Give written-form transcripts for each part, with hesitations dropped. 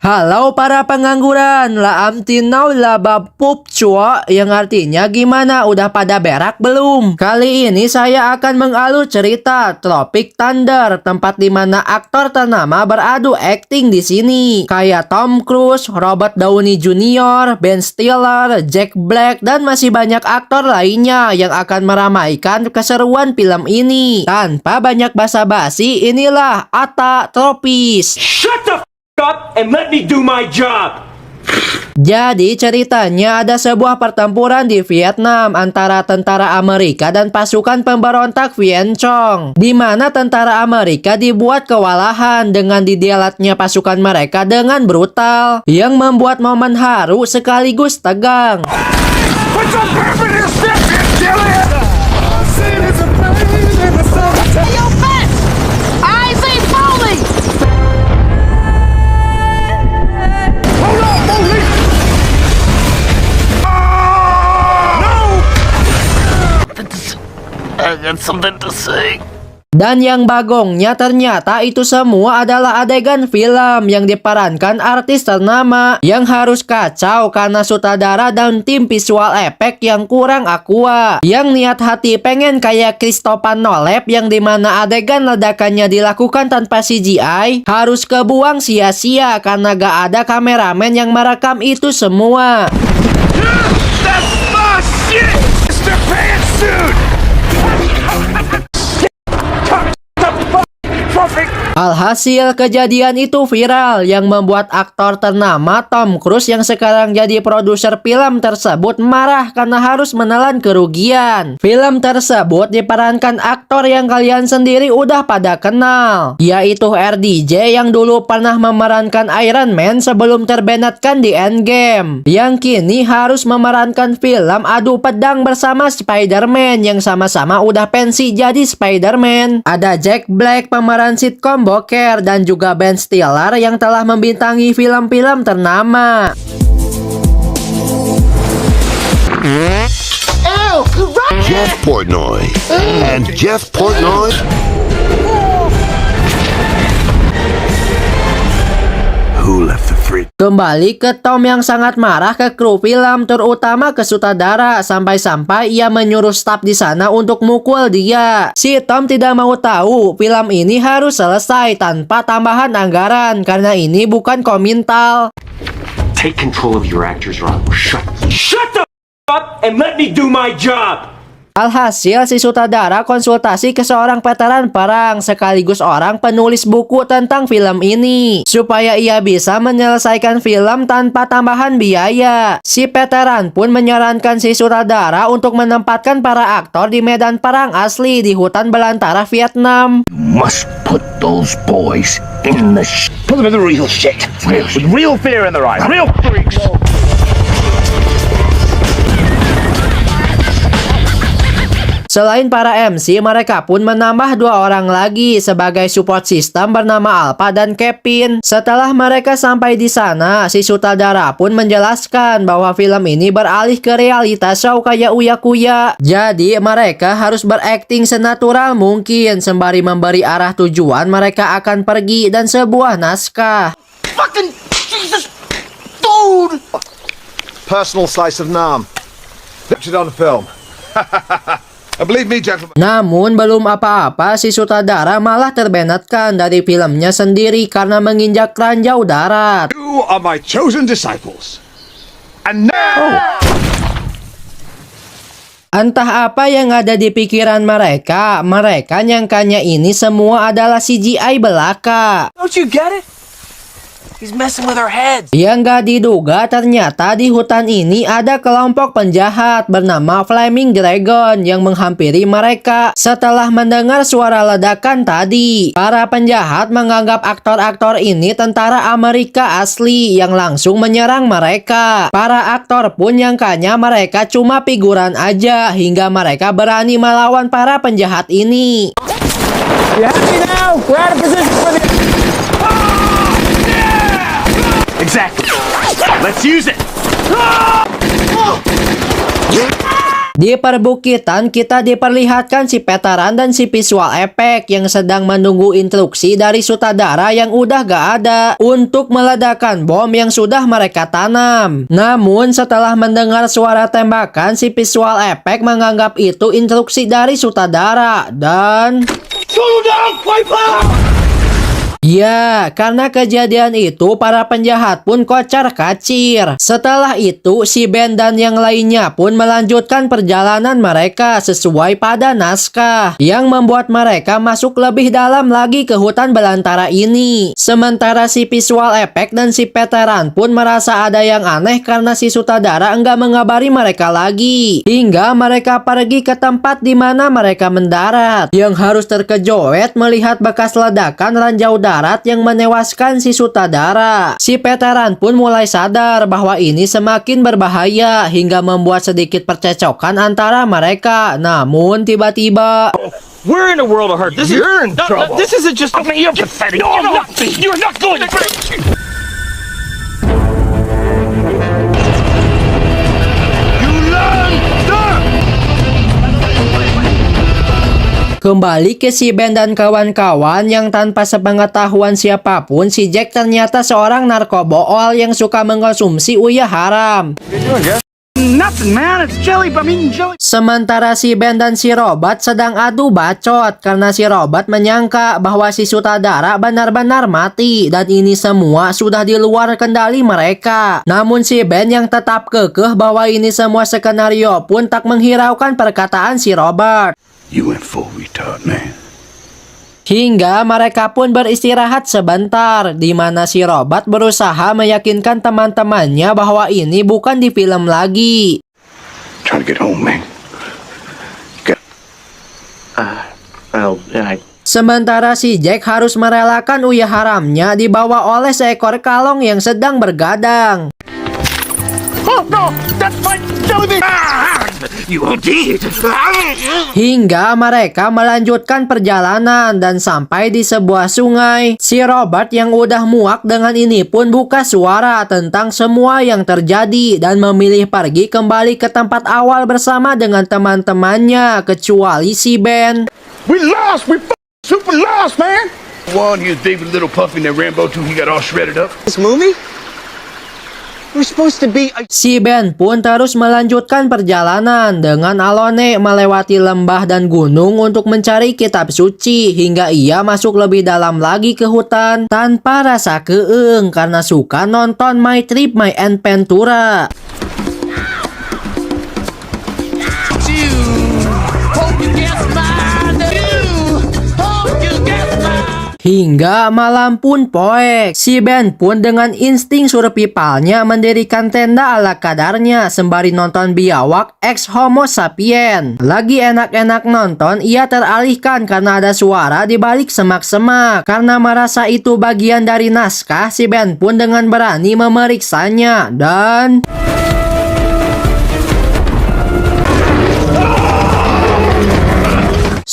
Halo para pengangguran, laam tinau laba pup cua, yang artinya gimana, udah pada berak belum? Kali ini saya akan mengalur cerita Tropic Thunder, tempat dimana aktor ternama beradu akting di sini, kayak Tom Cruise, Robert Downey Jr., Ben Stiller, Jack Black, dan masih banyak aktor lainnya yang akan meramaikan keseruan film ini. Tanpa banyak basa-basi, inilah Ata Tropis. Shut the up and let me do my job. Jadi ceritanya ada sebuah pertempuran di Vietnam antara tentara Amerika dan pasukan pemberontak Viet Cong, di mana tentara Amerika dibuat kewalahan dengan didialatnya pasukan mereka dengan brutal, yang membuat momen haru sekaligus tegang. Dan yang bagongnya ternyata itu semua adalah adegan film yang diperankan artis ternama yang harus kacau karena sutradara dan tim visual efek yang kurang aqua, yang niat hati pengen kayak Christopher Nolan yang dimana adegan ledakannya dilakukan tanpa CGI harus kebuang sia-sia karena gak ada kameramen yang merekam itu semua. That's my shit, Mr. Pantsuit. Alhasil kejadian itu viral yang membuat aktor ternama Tom Cruise yang sekarang jadi produser film tersebut marah karena harus menelan kerugian. Film tersebut diperankan aktor yang kalian sendiri udah pada kenal, yaitu RDJ yang dulu pernah memerankan Iron Man sebelum terbenatkan di Endgame, yang kini harus memerankan film adu pedang bersama Spider-Man yang sama-sama udah pensi jadi Spider-Man. Ada Jack Black pemeran sitkom Boker dan juga Ben Stiller yang telah membintangi film-film ternama. Jeff Portnoy and Jeff Portnoy. Who left the fridge? Kembali ke Tom yang sangat marah ke kru film, terutama ke sutradara, sampai-sampai ia menyuruh staf di sana untuk mukul dia. Si Tom tidak mau tahu, film ini harus selesai tanpa tambahan anggaran karena ini bukan komintal. Take control of your actors or I will shut the up and let me do my job. Alhasil si sutradara konsultasi ke seorang veteran perang sekaligus orang penulis buku tentang film ini supaya ia bisa menyelesaikan film tanpa tambahan biaya. Si veteran pun menyarankan si sutradara untuk menempatkan para aktor di medan perang asli di hutan belantara Vietnam. Must put those boys in the Put them in the real shit. With real fear in their eyes. Real freaks. Selain para MC, mereka pun menambah 2 orang lagi sebagai support system bernama Alpha dan Kevin. Setelah mereka sampai di sana, si sutradara pun menjelaskan bahwa film ini beralih ke realita show kayak Uya-Kuya. Jadi mereka harus berakting senatural mungkin sembari memberi arah tujuan mereka akan pergi dan sebuah naskah. Fucking Jesus, dude! Personal slice of nam. Pictured on film. Believe me, gentlemen. Namun belum apa-apa, si sutradara malah terbenatkan dari filmnya sendiri karena menginjak ranjau darat. You are my chosen disciples. And now... Entah apa yang ada di pikiran mereka, mereka nyangkanya ini semua adalah CGI belaka. Don't you get it? He's messing with our heads. Yang gak diduga ternyata di hutan ini ada kelompok penjahat bernama Flaming Dragon yang menghampiri mereka setelah mendengar suara ledakan tadi. Para penjahat menganggap aktor-aktor ini tentara Amerika asli yang langsung menyerang mereka. Para aktor pun nyangkanya mereka cuma figuran aja hingga mereka berani melawan para penjahat ini. You happy now? We're out of position for the... Exactly. Let's use it. Di perbukitan kita diperlihatkan si veteran dan si visual effect yang sedang menunggu instruksi dari sutradara yang udah gak ada untuk meledakkan bom yang sudah mereka tanam. Namun setelah mendengar suara tembakan, si visual effect menganggap itu instruksi dari sutradara dan ya, karena kejadian itu para penjahat pun kocar-kacir. Setelah itu, si Ben dan yang lainnya pun melanjutkan perjalanan mereka sesuai pada naskah yang membuat mereka masuk lebih dalam lagi ke hutan belantara ini. Sementara si visual effect dan si veteran pun merasa ada yang aneh karena si sutradara enggak mengabari mereka lagi. Hingga mereka pergi ke tempat di mana mereka mendarat, yang harus terkejut melihat bekas ledakan ranjau darat yang menewaskan si sutradara. Si veteran pun mulai sadar bahwa ini semakin berbahaya hingga membuat sedikit percecokan antara mereka. Namun tiba-tiba We're in a world of hurt. You're in trouble. This isn't just. I mean, you're pathetic. You're not going to... You learn, sir! kembali ke si Ben dan kawan-kawan yang tanpa sepengetahuan siapapun, si Jack ternyata seorang narkobool yang suka mengkonsumsi uyah haram. Nothing, man. It's jelly. I mean, jelly. Sementara si Ben dan si Robot sedang adu bacot karena si Robot menyangka bahwa si sutradara benar-benar mati dan ini semua sudah di luar kendali mereka. Namun si Ben yang tetap kekeh bahwa ini semua skenario pun tak menghiraukan perkataan si Robert. You went full retard, man. Hingga mereka pun beristirahat sebentar, di mana si Robot berusaha meyakinkan teman-temannya bahwa ini bukan di film lagi. Trying to get home, man. Sementara si Jack harus merelakan uyah haramnya dibawa oleh seekor kalong yang sedang bergadang. Oh, no! That's my jelly bean! You did! Hingga mereka melanjutkan perjalanan dan sampai di sebuah sungai. Si Robert yang udah muak dengan ini pun buka suara tentang semua yang terjadi dan memilih pergi kembali ke tempat awal bersama dengan teman-temannya kecuali si Ben. We lost! We super lost, man! One, he was David Little Puffy, and then Rambo 2, he got all shredded up. This movie? We're supposed to be... Si Ben pun terus melanjutkan perjalanan dengan Alone melewati lembah dan gunung untuk mencari kitab suci hingga ia masuk lebih dalam lagi ke hutan tanpa rasa keeng karena suka nonton My Trip My Adventure. Hingga malam pun poek, si Ben pun dengan insting survivalnya mendirikan tenda ala kadarnya sembari nonton biawak Ex Homo Sapien. Lagi enak-enak nonton, ia teralihkan karena ada suara di balik semak-semak. Karena merasa itu bagian dari naskah, si Ben pun dengan berani memeriksanya dan...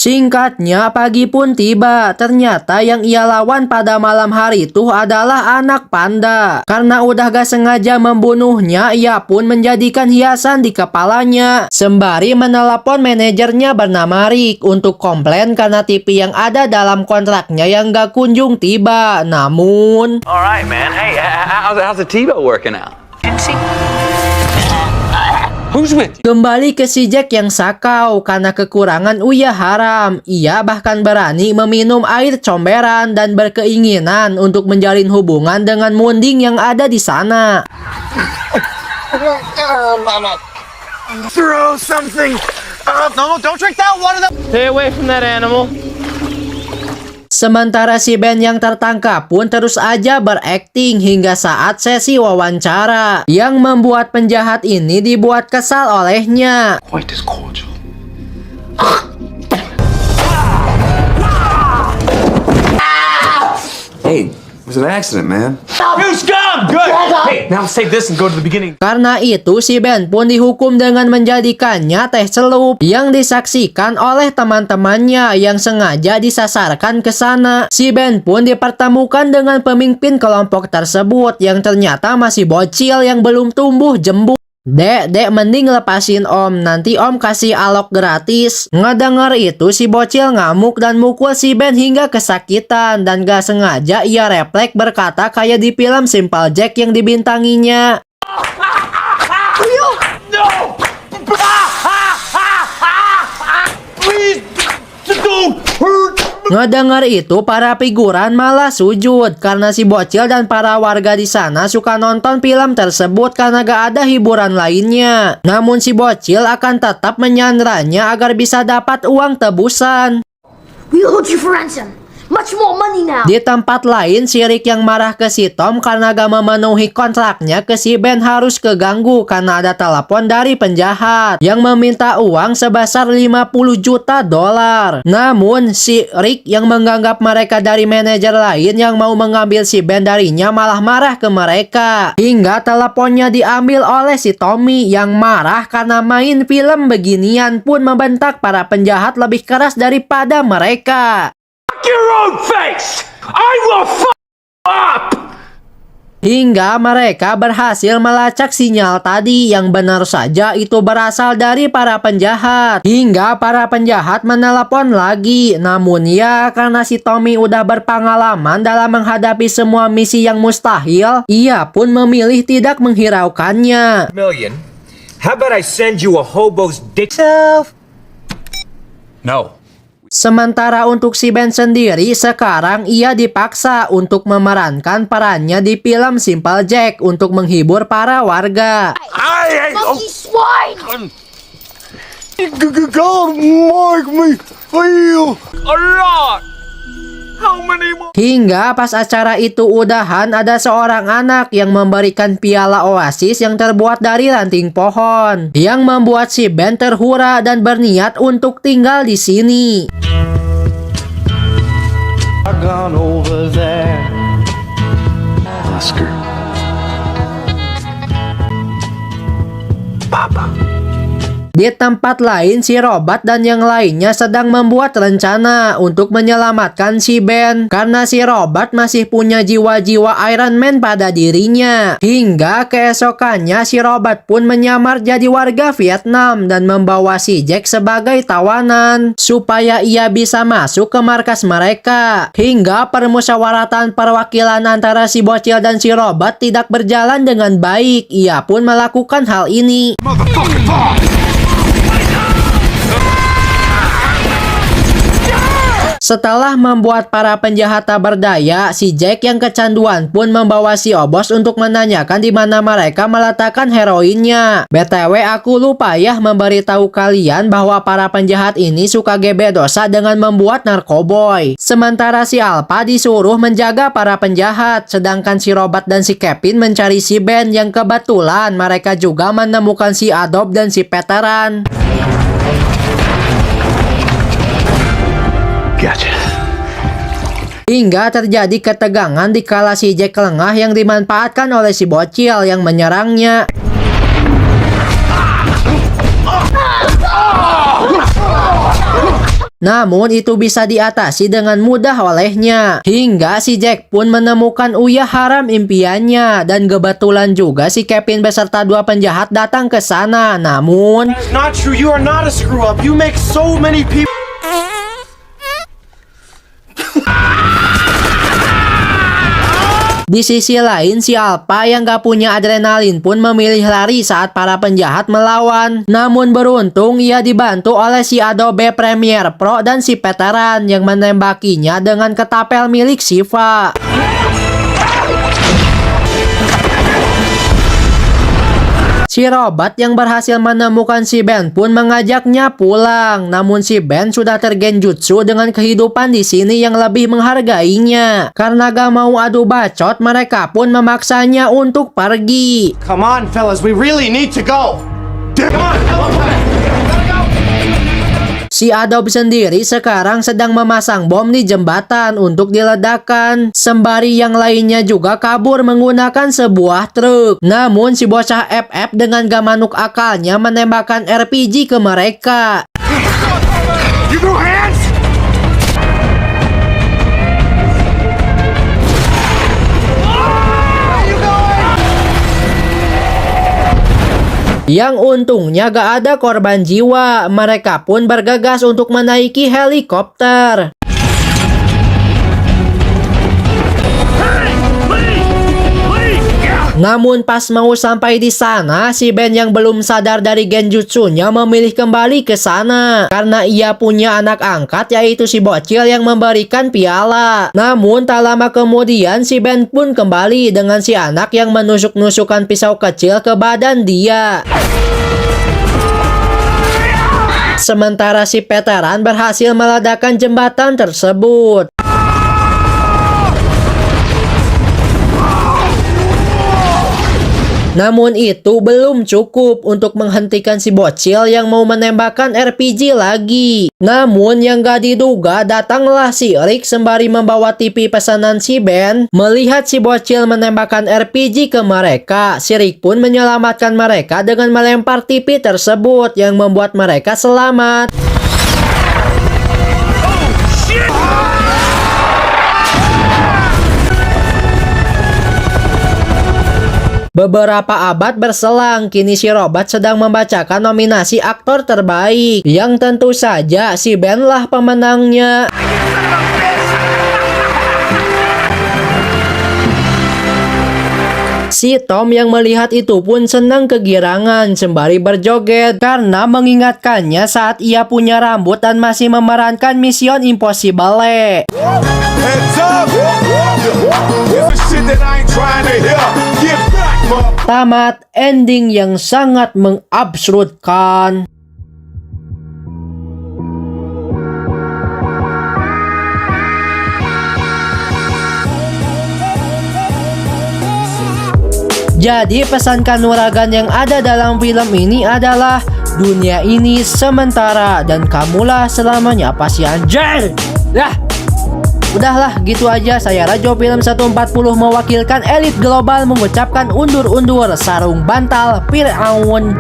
Singkatnya, pagi pun tiba. Ternyata yang ia lawan pada malam hari itu adalah anak panda. Karena udah gak sengaja membunuhnya, ia pun menjadikan hiasan di kepalanya. Sembari menelepon manajernya bernama Rick untuk komplain karena TV yang ada dalam kontraknya yang gak kunjung tiba. Namun... Alright, man. Hey, how's the TiVo working out? Who's with you? Kembali ke si Jack yang sakau karena kekurangan uyah haram. Ia bahkan berani meminum air comberan dan berkeinginan untuk menjalin hubungan dengan munding yang ada di sana. Throw something up! No, don't drink that one of them! Stay away from that animal. Sementara si Ben yang tertangkap pun terus aja berakting hingga saat sesi wawancara yang membuat penjahat ini dibuat kesal olehnya. White is cordial. Hey, it was an accident, man. You scum! Good! Hey, now let's take this and go to the beginning. Karena itu si Ben pun dihukum dengan menjadikannya teh celup yang disaksikan oleh teman-temannya yang sengaja disasarkan ke sana. Si Ben pun dipertemukan dengan pemimpin kelompok tersebut yang ternyata masih bocil yang belum tumbuh jembut. Dek, mending lepasin om, nanti om kasih alok gratis. Ngedenger itu si bocil ngamuk dan mukul si Ben hingga kesakitan. Dan gak sengaja ia refleks berkata kayak di film Simple Jack yang dibintanginya. Ngedengar itu, para figuran malah sujud karena si bocil dan para warga di sana suka nonton film tersebut karena gak ada hiburan lainnya. Namun si bocil akan tetap menyandranya agar bisa dapat uang tebusan. We'll hold you for ransom. Much more money now. Di tempat lain, si Rick yang marah ke si Tom karena gak memenuhi kontraknya ke si Ben harus keganggu karena ada telepon dari penjahat yang meminta uang sebesar 50 juta dolar. Namun, si Rick yang menganggap mereka dari manajer lain yang mau mengambil si Ben darinya malah marah ke mereka. Hingga teleponnya diambil oleh si Tommy yang marah karena main film beginian pun membentak para penjahat lebih keras daripada mereka. Your own face! I will up! Hingga mereka berhasil melacak sinyal tadi yang benar saja itu berasal dari para penjahat. Hingga para penjahat menelepon lagi. Namun ya karena si Tommy udah berpengalaman dalam menghadapi semua misi yang mustahil, ia pun memilih tidak menghiraukannya. Million. How about I send you a hobo's dick? No. Sementara untuk si Ben sendiri, sekarang ia dipaksa untuk memerankan perannya di film Simple Jack untuk menghibur para warga. Monkey swine! God, Mark me, feel. A lot! How many more? Hingga pas acara itu udahan, ada seorang anak yang memberikan piala oasis yang terbuat dari ranting pohon, yang membuat si Ben terhura dan berniat untuk tinggal di sini. Oscar. Di tempat lain, si Robot dan yang lainnya sedang membuat rencana untuk menyelamatkan si Ben karena si Robot masih punya jiwa-jiwa Iron Man pada dirinya. Hingga keesokannya si Robot pun menyamar jadi warga Vietnam dan membawa si Jack sebagai tawanan supaya ia bisa masuk ke markas mereka. Hingga permusyawaratan perwakilan antara si bocil dan si Robot tidak berjalan dengan baik. Ia pun melakukan hal ini. Setelah membuat para penjahat tak berdaya, si Jack yang kecanduan pun membawa si Obos untuk menanyakan di mana mereka meletakkan heroinnya. BTW aku lupa ya memberitahu kalian bahwa para penjahat ini suka gebe dosa dengan membuat narkoboy. Sementara si Alpha disuruh menjaga para penjahat, sedangkan si Robot dan si Kevin mencari si Ben yang kebetulan mereka juga menemukan si Adobe dan si Veteran. Gotcha. Hingga terjadi ketegangan dikala si Jack lengah yang dimanfaatkan oleh si bocil yang menyerangnya. Namun itu bisa diatasi dengan mudah olehnya. Hingga si Jack pun menemukan uyah haram impiannya. Dan kebetulan juga si Kevin beserta dua penjahat datang ke sana. Namun That's not true. You are not a screw up. You make so many people. di sisi lain, si Alpha yang gak punya adrenalin pun memilih lari saat para penjahat melawan. Namun beruntung ia dibantu oleh si Adobe Premiere Pro dan si Veteran yang menembakinya dengan ketapel milik Shiva. Si Robot yang berhasil menemukan si Ben pun mengajaknya pulang. Namun si Ben sudah tergenjutsu dengan kehidupan di sini yang lebih menghargainya. Karena gak mau adu bacot, mereka pun memaksanya untuk pergi. Come on, fellas, we really need to go. Come on, Si Adobe sendiri sekarang sedang memasang bom di jembatan untuk diledakkan. Sembari yang lainnya juga kabur menggunakan sebuah truk. Namun si bocah FF dengan gak manuk akalnya menembakkan RPG ke mereka. You throw hands? Yang untungnya gak ada korban jiwa. Mereka pun bergegas untuk menaiki helikopter. Namun pas mau sampai di sana, si Ben yang belum sadar dari genjutsunya memilih kembali ke sana karena ia punya anak angkat yaitu si bocil yang memberikan piala. Namun tak lama kemudian si Ben pun kembali dengan si anak yang menusuk-nusukkan pisau kecil ke badan dia. Sementara si veteran berhasil meledakkan jembatan tersebut. Namun itu belum cukup untuk menghentikan si bocil yang mau menembakkan RPG lagi. Namun yang gak diduga datanglah si Rick sembari membawa TV pesanan si Ben. Melihat si bocil menembakkan RPG ke mereka, si Rick pun menyelamatkan mereka dengan melempar TV tersebut yang membuat mereka selamat. Beberapa abad berselang, kini si Robot sedang membacakan nominasi aktor terbaik, yang tentu saja si Ben lah pemenangnya. Si Tom yang melihat itu pun senang kegirangan sembari berjoget karena mengingatkannya saat ia punya rambut dan masih memerankan Mission Impossible. Heads up! It's the shit that I ain't trying to hear. Get back, mother. Tamat ending yang sangat mengabsurdkan. Jadi pesan kanuragan yang ada dalam film ini adalah dunia ini sementara dan kamulah selamanya. Apa sih anjir? Udahlah gitu aja. Saya Rajo Film 140 mewakilkan elit global mengucapkan undur-undur sarung bantal Firaun.